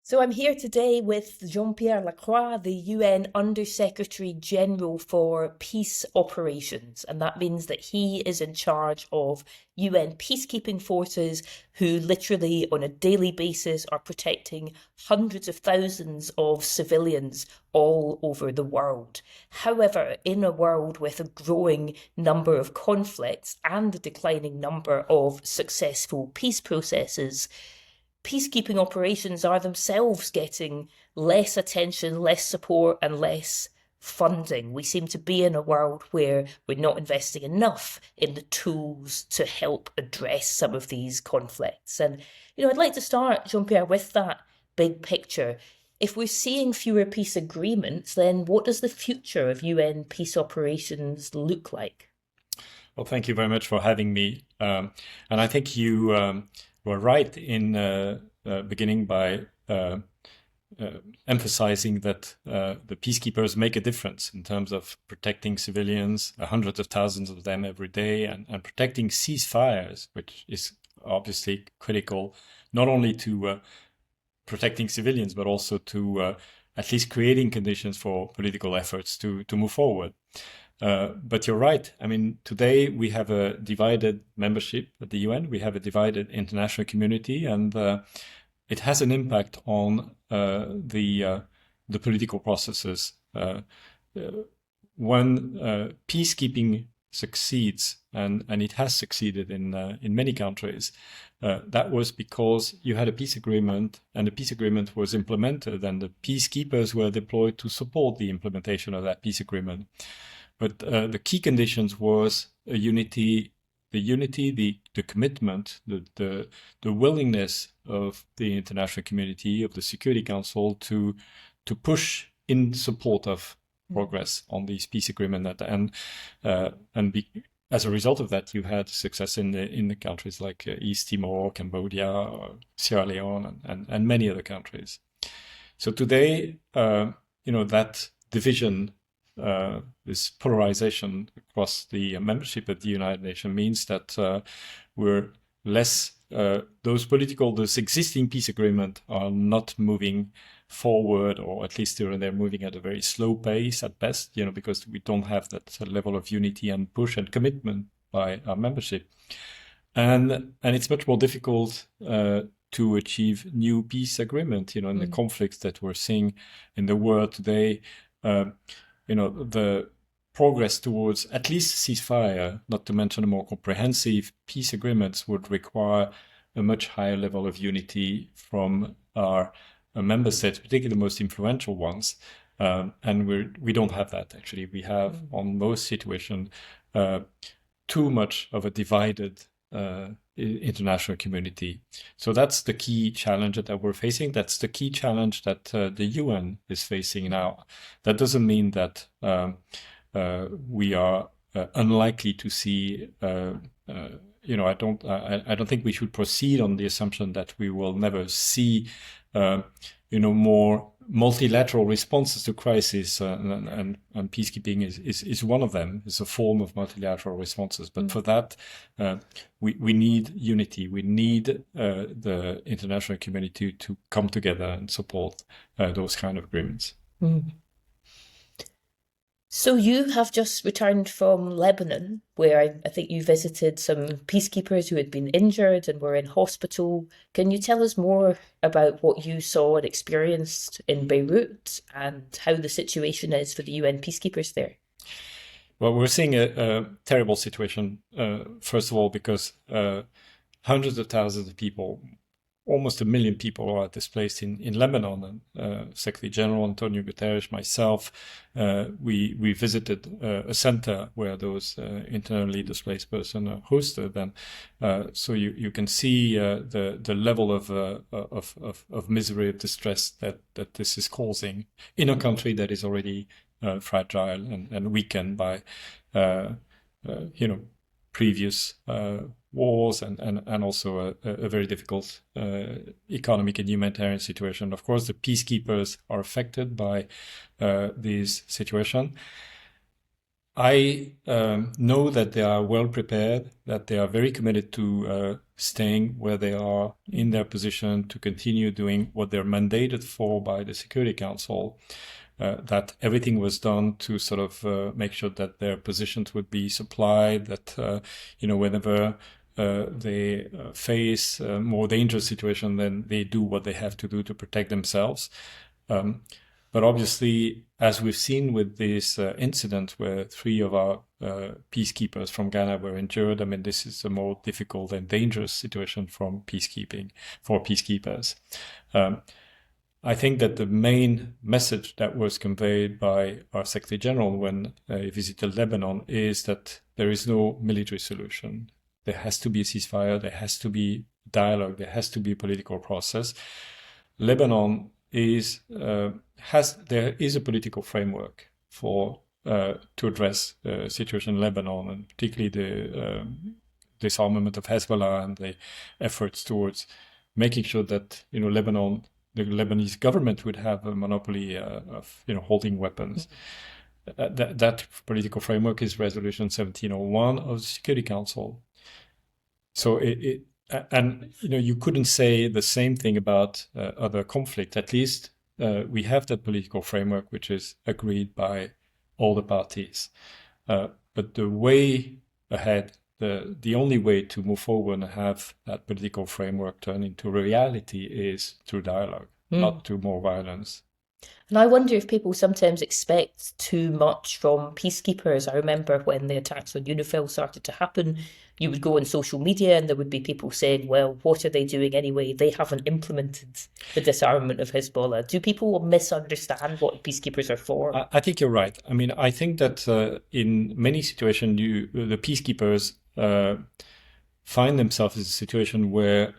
So I'm here today with Jean-Pierre Lacroix, the UN Under-Secretary General for Peace Operations, and that means that he is in charge of UN peacekeeping forces who literally on a daily basis are protecting hundreds of thousands of civilians all over the world. However, in a world with a growing number of conflicts and a declining number of successful peace processes, peacekeeping operations are themselves getting less attention, less support, and less funding. We seem to be in a world where we're not investing enough in the tools to help address some of these conflicts. And, I'd like to start, Jean-Pierre, with that big picture. If we're seeing fewer peace agreements, then what does the future of UN peace operations look like? Well, thank you very much for having me. And I think you were right in beginning by emphasizing that the peacekeepers make a difference in terms of protecting civilians, hundreds of thousands of them every day, and protecting ceasefires, which is obviously critical, not only to protecting civilians, but also to at least creating conditions for political efforts to move forward. But you're right. I mean, today we have a divided membership at the UN. We have a divided international community, and it has an impact on the political processes. When peacekeeping succeeds, and it has succeeded in many countries, that was because you had a peace agreement, and the peace agreement was implemented, and the peacekeepers were deployed to support the implementation of that peace agreement. But the key conditions was a unity, the commitment, the willingness of the international community, of the Security Council to push in support of progress on these peace agreement, as a result of that, you had success in the countries like East Timor, Cambodia, Sierra Leone, and many other countries. So today, that division, this polarization across the membership of the United Nations means that we're less, those existing peace agreements are not moving forward, or at least they're moving at a very slow pace at best, because we don't have that level of unity and push and commitment by our membership. And it's much more difficult to achieve new peace agreement, in the conflicts that we're seeing in the world today. The progress towards at least ceasefire, not to mention a more comprehensive peace agreements, would require a much higher level of unity from our member states, particularly the most influential ones. And we don't have that, actually. We have, on most situations, too much of a divided international community. So that's the key challenge that we're facing. That's the key challenge that the UN is facing now. That doesn't mean that we are unlikely to see. I don't think we should proceed on the assumption that we will never see, more multilateral responses to crisis, and peacekeeping is one of them. It's a form of multilateral responses. But for that, we need unity. We need the international community to come together and support those kind of agreements. So you have just returned from Lebanon, where I think you visited some peacekeepers who had been injured and were in hospital. Can you tell us more about what you saw and experienced in Beirut and how the situation is for the UN peacekeepers there? Well, we're seeing a terrible situation, first of all, because hundreds of thousands of people, almost 1 million people, are displaced in Lebanon. And Secretary General Antonio Guterres, myself, we visited a center where those internally displaced persons are hosted, and so you can see the level of misery, of distress that this is causing in a country that is already fragile and weakened by previous wars and also a very difficult economic and humanitarian situation. Of course, the peacekeepers are affected by this situation. I know that they are well prepared, that they are very committed to staying where they are in their position, to continue doing what they're mandated for by the Security Council, that everything was done to sort of make sure that their positions would be supplied, that, whenever they face a more dangerous situation, then they do what they have to do to protect themselves. But obviously, as we've seen with this incident where 3 of our peacekeepers from Ghana were injured, I mean, this is a more difficult and dangerous situation for peacekeepers. I think that the main message that was conveyed by our Secretary General when he visited Lebanon is that there is no military solution. There has to be a ceasefire, there has to be dialogue, there has to be a political process. Lebanon there is a political framework to address the situation in Lebanon, and particularly the disarmament of Hezbollah and the efforts towards making sure that the Lebanese government would have a monopoly of holding weapons. That political framework is Resolution 1701 of the Security Council. So you couldn't say the same thing about other conflict. At least we have that political framework which is agreed by all the parties. But the way ahead, the only way to move forward and have that political framework turn into reality is through dialogue, not through more violence. And I wonder if people sometimes expect too much from peacekeepers. I remember when the attacks on UNIFIL started to happen, you would go on social media and there would be people saying, well, what are they doing anyway? They haven't implemented the disarmament of Hezbollah. Do people misunderstand what peacekeepers are for? I think you're right. I mean, I think that in many situations, the peacekeepers find themselves in a situation where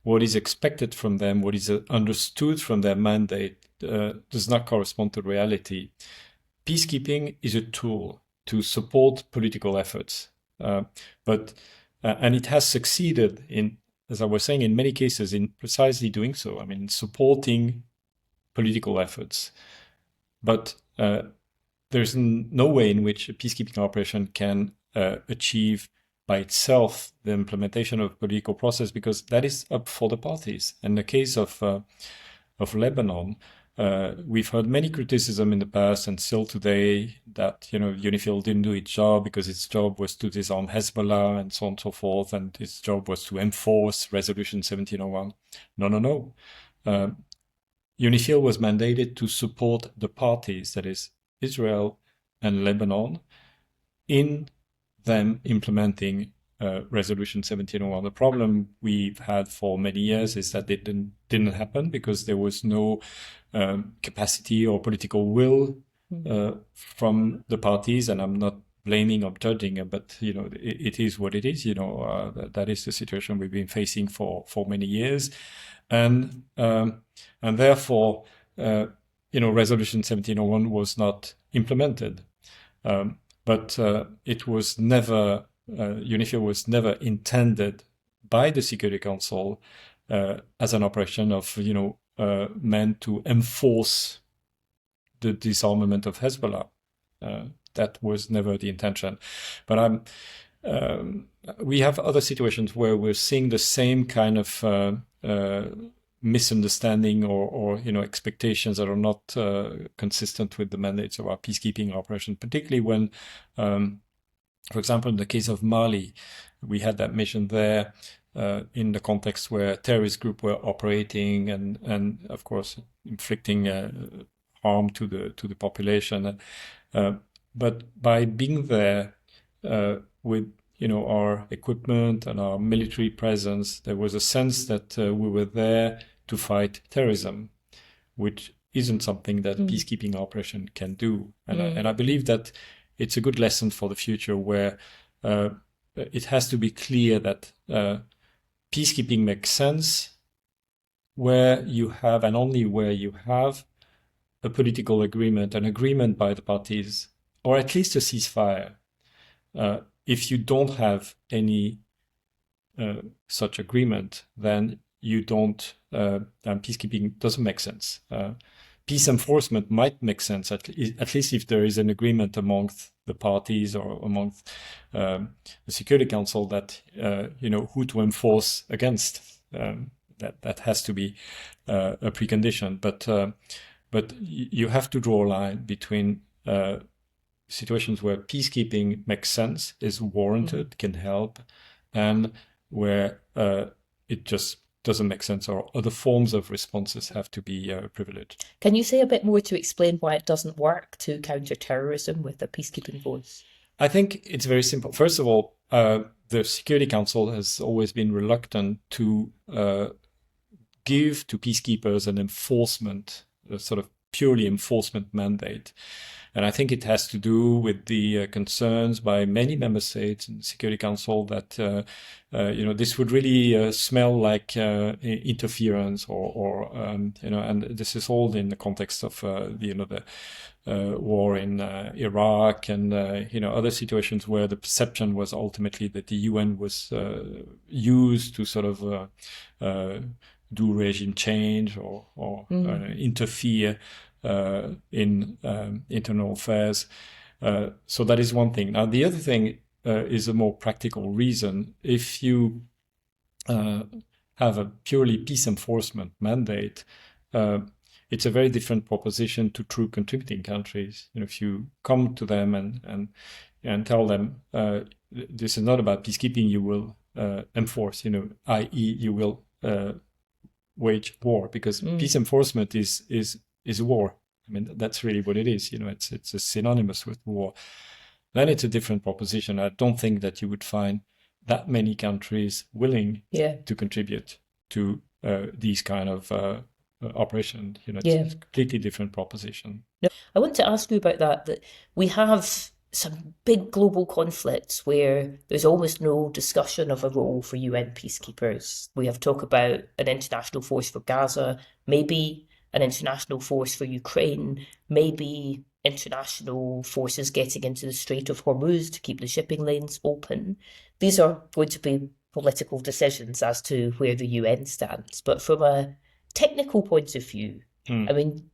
what is expected from them, what is understood from their mandate, does not correspond to reality. Peacekeeping is a tool to support political efforts, and it has succeeded in, as I was saying, in many cases in precisely doing so. I mean, supporting political efforts, but there's no way in which a peacekeeping operation can achieve by itself the implementation of a political process, because that is up for the parties. In the case of Lebanon, we've heard many criticism in the past and still today that UNIFIL didn't do its job because its job was to disarm Hezbollah and so on and so forth, and its job was to enforce Resolution 1701. No. UNIFIL was mandated to support the parties, that is Israel and Lebanon, in them implementing Resolution 1701. The problem we've had for many years is that it didn't happen because there was no capacity or political will from the parties, and I'm not blaming or judging, but it is what it is. That is the situation we've been facing for many years, and therefore Resolution 1701 was not implemented. But it was never, UNIFIL was never intended by the Security Council as an operation of, meant to enforce the disarmament of Hezbollah. That was never the intention. But we have other situations where we're seeing the same kind of misunderstanding or expectations that are not consistent with the mandates of our peacekeeping operation, particularly when, for example, in the case of Mali, we had that mission there in the context where terrorist groups were operating and of course inflicting harm to the population. But by being there with our equipment and our military presence, there was a sense that we were there to fight terrorism, which isn't something that peacekeeping operation can do. And I believe that it's a good lesson for the future, where it has to be clear that peacekeeping makes sense where you have, and only where you have, a political agreement, an agreement by the parties, or at least a ceasefire. If you don't have any such agreement, then you don't, peacekeeping doesn't make sense. peace enforcement might make sense, at least if there is an agreement amongst the parties or amongst the Security Council that, who to enforce against. That has to be a precondition. But you have to draw a line between situations where peacekeeping makes sense, is warranted, can help, and where it just doesn't make sense, or other forms of responses have to be privileged. Can you say a bit more to explain why it doesn't work to counter terrorism with a peacekeeping force? I think it's very simple. First of all, the Security Council has always been reluctant to give to peacekeepers an enforcement, a sort of purely enforcement mandate. And I think it has to do with the concerns by many member states in the Security Council that this would really smell like interference, and this is all in the context of the war in Iraq and other situations where the perception was ultimately that the UN was used to sort of do regime change or interfere in internal affairs. So that is one thing. Now, the other thing is a more practical reason. If you have a purely peace enforcement mandate, it's a very different proposition to true contributing countries. If you come to them and tell them this is not about peacekeeping, you will enforce, i.e., you will wage war, because peace enforcement is war. I mean, that's really what it is. It's a synonymous with war. Then it's a different proposition. I don't think that you would find that many countries willing to contribute to these kind of operations. It's a completely different proposition. No, I want to ask you about that we have some big global conflicts where there's almost no discussion of a role for UN peacekeepers. We have talk about an international force for Gaza, maybe an international force for Ukraine, maybe international forces getting into the Strait of Hormuz to keep the shipping lanes open. These are going to be political decisions as to where the UN stands. But from a technical point of view, I mean,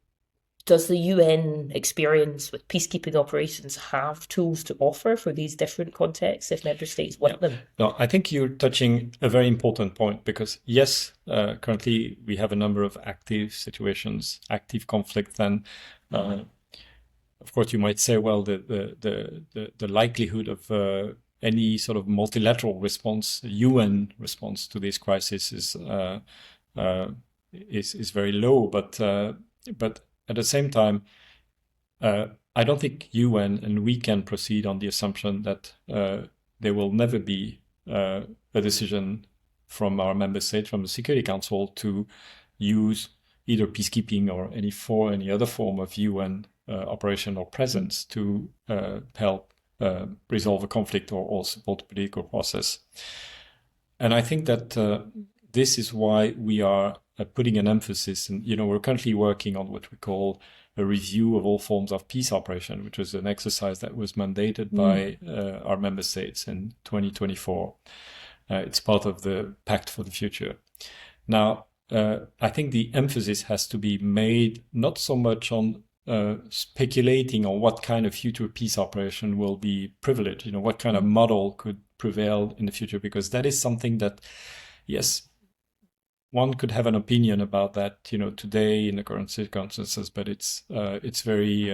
does the UN experience with peacekeeping operations have tools to offer for these different contexts if member states want them? No, I think you're touching a very important point, because yes, currently we have a number of active situations, active conflict. Then, of course, you might say, well, the likelihood of any sort of multilateral response, UN response to this crisis is very low. But at the same time, I don't think UN and we can proceed on the assumption that there will never be a decision from our member states, from the Security Council, to use either peacekeeping or any other form of UN operation or presence to help resolve a conflict or support the political process. And I think that this is why we are putting an emphasis, and we're currently working on what we call a review of all forms of peace operation, which was an exercise that was mandated by our member states in 2024. It's part of the Pact for the Future. Now, I think the emphasis has to be made not so much on speculating on what kind of future peace operation will be privileged, what kind of model could prevail in the future, because that is something that, yes, one could have an opinion about that, today in the current circumstances, but it's very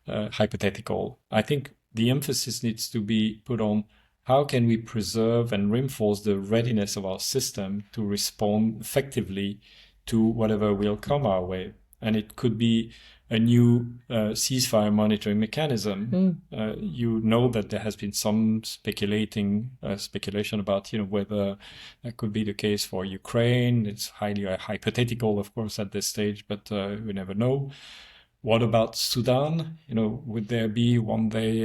hypothetical. I think the emphasis needs to be put on how can we preserve and reinforce the readiness of our system to respond effectively to whatever will come our way. And it could be a new ceasefire monitoring mechanism. You know that there has been some speculation about whether that could be the case for Ukraine. It's highly hypothetical, of course, at this stage, but we never know. What about Sudan? Would there be one day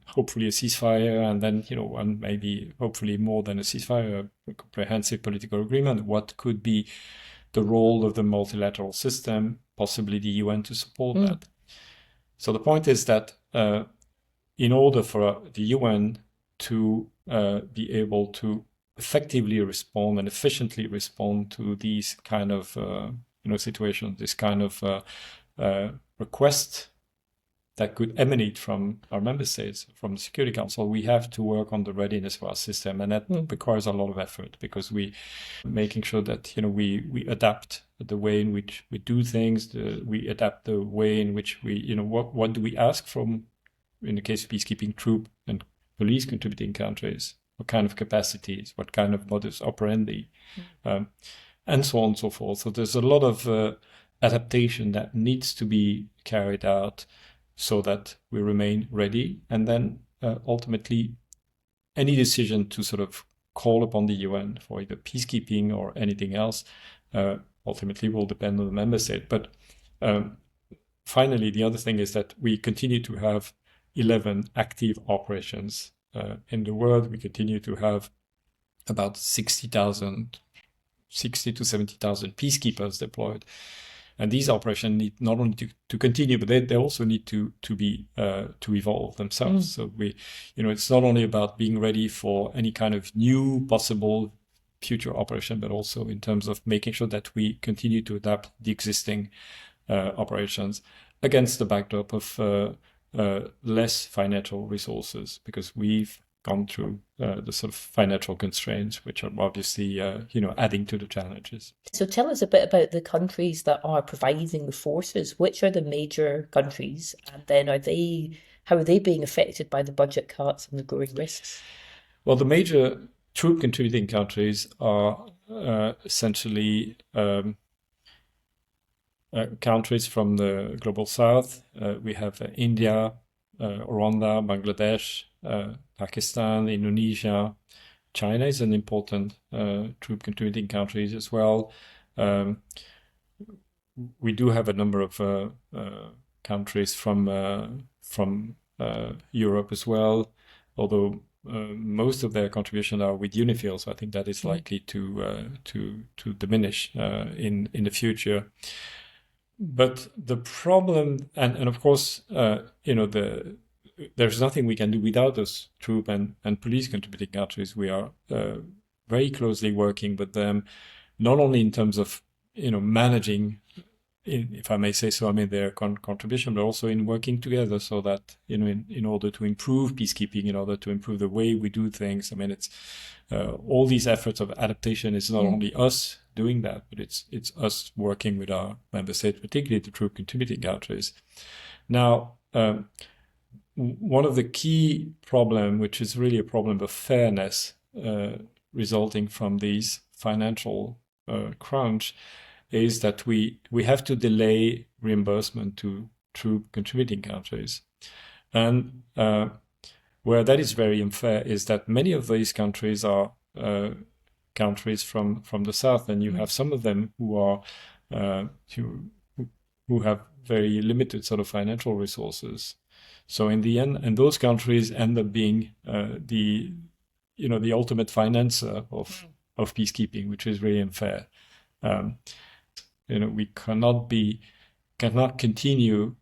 hopefully a ceasefire, and then and maybe hopefully more than a ceasefire, a comprehensive political agreement? What could be the role of the multilateral system, possibly the UN, to support that? So the point is that in order for the UN to be able to effectively respond and efficiently respond to these kind of situation, this kind of request that could emanate from our member states, from the Security Council, we have to work on the readiness of our system, and that requires a lot of effort, because we making sure that we adapt the way in which we do things, we adapt the way in which we what do we ask from, in the case of peacekeeping, troop and police contributing countries, what kind of capacities, what kind of modus operandi, and so on and so forth. So there's a lot of adaptation that needs to be carried out so that we remain ready. And then ultimately, any decision to sort of call upon the UN for either peacekeeping or anything else ultimately will depend on the member state. But finally, the other thing is that we continue to have 11 active operations in the world. We continue to have about 60 to 70,000 peacekeepers deployed. And these operations need not only to continue, but they also need to evolve themselves. So it's not only about being ready for any kind of new possible future operation, but also in terms of making sure that we continue to adapt the existing operations against the backdrop of less financial resources, because we've gone through the sort of financial constraints, which are obviously, adding to the challenges. So tell us a bit about the countries that are providing the forces. Which are the major countries? And then how are they being affected by the budget cuts and the growing risks? Well, the major troop contributing countries are essentially countries from the global south. We have India, Rwanda, Bangladesh, Pakistan, Indonesia. China is an important troop contributing country as well. We do have a number of countries from Europe as well, although most of their contributions are with UNIFIL, so I think that is likely to diminish in the future. But the problem, and of course, there's nothing we can do without those troop and police contributing countries. We are very closely working with them, not only in terms of managing, if I may say so, their contribution, but also in working together so that in order to improve peacekeeping, in order to improve the way we do things. It's all these efforts of adaptation is not only us doing that, but it's us working with our member states, particularly the troop contributing countries. Now, one of the key problem, which is really a problem of fairness resulting from these financial crunch, is that we have to delay reimbursement to troop contributing countries. And where that is very unfair is that many of these countries are countries from the south, and you have some of them who are who have very limited sort of financial resources. So in the end, and those countries end up being the ultimate financer of peacekeeping, which is really unfair. We cannot continue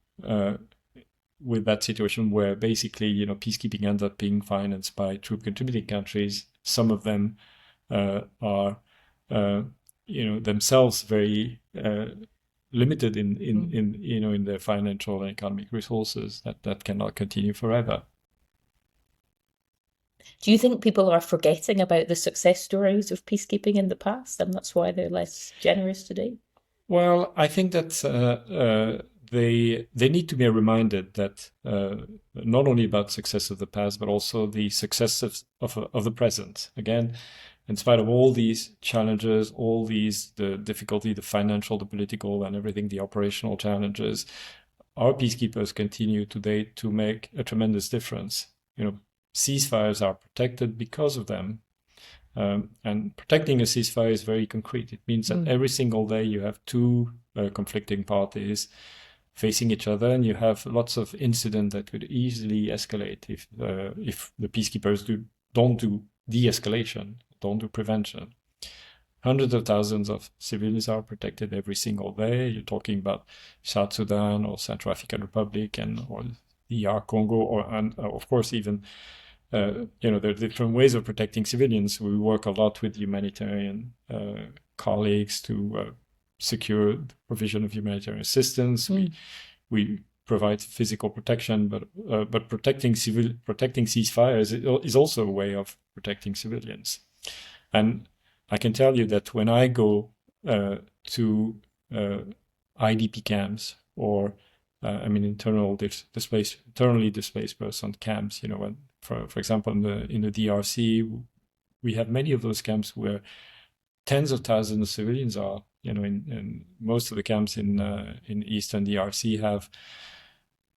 with that situation where basically peacekeeping ends up being financed by troop contributing countries. Some of them are themselves very limited in their financial and economic resources. That cannot continue forever. Do you think people are forgetting about the success stories of peacekeeping in the past, and that's why they're less generous today? Well, I think that they need to be reminded that not only about success of the past, but also the successes of the present. Again, in spite of all these challenges, the difficulty, the financial, the political, and everything, the operational challenges, our peacekeepers continue today to make a tremendous difference. Ceasefires are protected because of them. And protecting a ceasefire is very concrete. It means that every single day you have two conflicting parties facing each other, and you have lots of incidents that could easily escalate if the peacekeepers don't do de-escalation, don't do prevention. Hundreds of thousands of civilians are protected every single day. You're talking about South Sudan or Central African Republic or DR Congo, and of course even there are different ways of protecting civilians. We work a lot with humanitarian colleagues to secure the provision of humanitarian assistance. We provide physical protection, but protecting ceasefires is also a way of protecting civilians. And I can tell you that when I go to IDP camps or internally displaced person camps, when, for example, in the DRC, we have many of those camps where tens of thousands of civilians are. In most of the camps in Eastern DRC have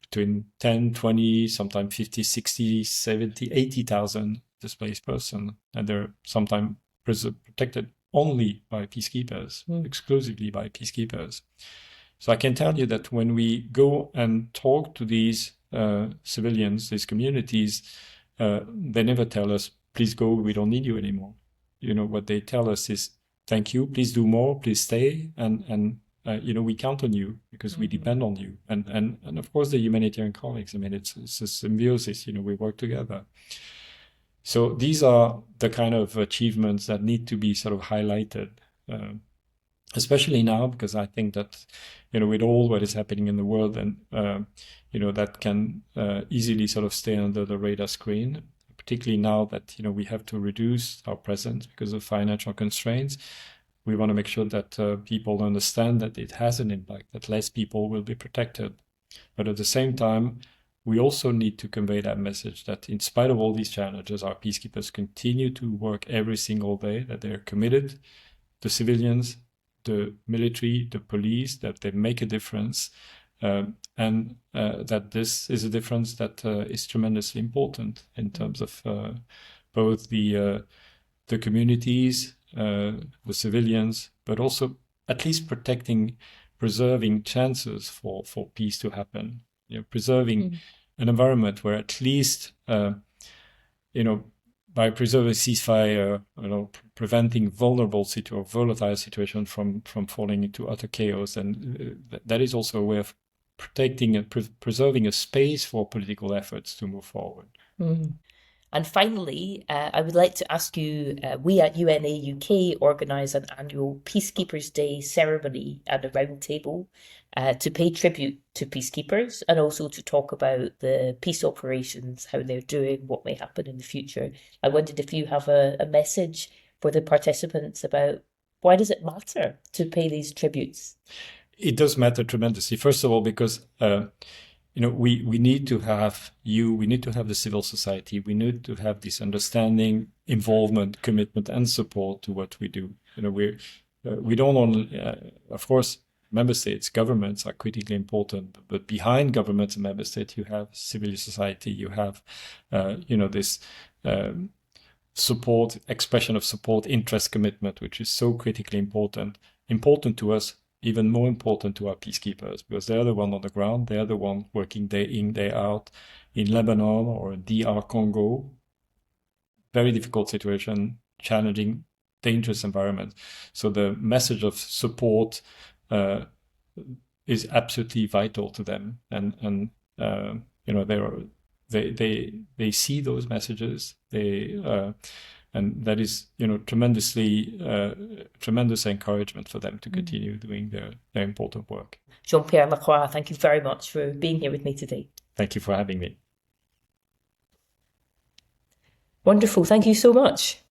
between 10, 20, sometimes 50, 60, 70, 80,000 displaced person, and they're sometimes protected only by peacekeepers, exclusively by peacekeepers. So I can tell you that when we go and talk to these civilians, these communities, they never tell us, please go, we don't need you anymore. What they tell us is, thank you, please do more, please stay, and we count on you because we depend on you. And of course, the humanitarian colleagues, it's a symbiosis, we work together. So these are the kind of achievements that need to be sort of highlighted, especially now, because I think that, with all what is happening in the world, and, that can easily sort of stay under the radar screen, particularly now that, we have to reduce our presence because of financial constraints. We want to make sure that people understand that it has an impact, that less people will be protected. But at the same time, we also need to convey that message that in spite of all these challenges, our peacekeepers continue to work every single day, that they're committed, the civilians, the military, the police, that they make a difference, and that this is a difference that is tremendously important in terms of both the communities, the civilians, but also at least preserving chances for peace to happen. Preserving an environment where at least, by preserving ceasefire, preventing volatile situation from falling into utter chaos, and that is also a way of protecting and preserving a space for political efforts to move forward. And finally, I would like to ask you, we at UNA UK organise an annual Peacekeepers Day ceremony and a roundtable to pay tribute to peacekeepers and also to talk about the peace operations, how they're doing, what may happen in the future. I wondered if you have a message for the participants about why does it matter to pay these tributes? It does matter tremendously. First of all, because we need to have we need to have the civil society. We need to have this understanding, involvement, commitment, and support to what we do. We don't only, of course, member states, governments are critically important, but behind governments and member states, you have civil society. You have, this support, expression of support, interest, commitment, which is so critically important to us. Even more important to our peacekeepers, because they're the one on the ground, they're the one working day in, day out in Lebanon or DR Congo. Very difficult situation, challenging, dangerous environment. So the message of support is absolutely vital to them, and they see those messages. And that is, tremendous encouragement for them to continue doing their important work. Jean-Pierre Lacroix, thank you very much for being here with me today. Thank you for having me. Wonderful. Thank you so much.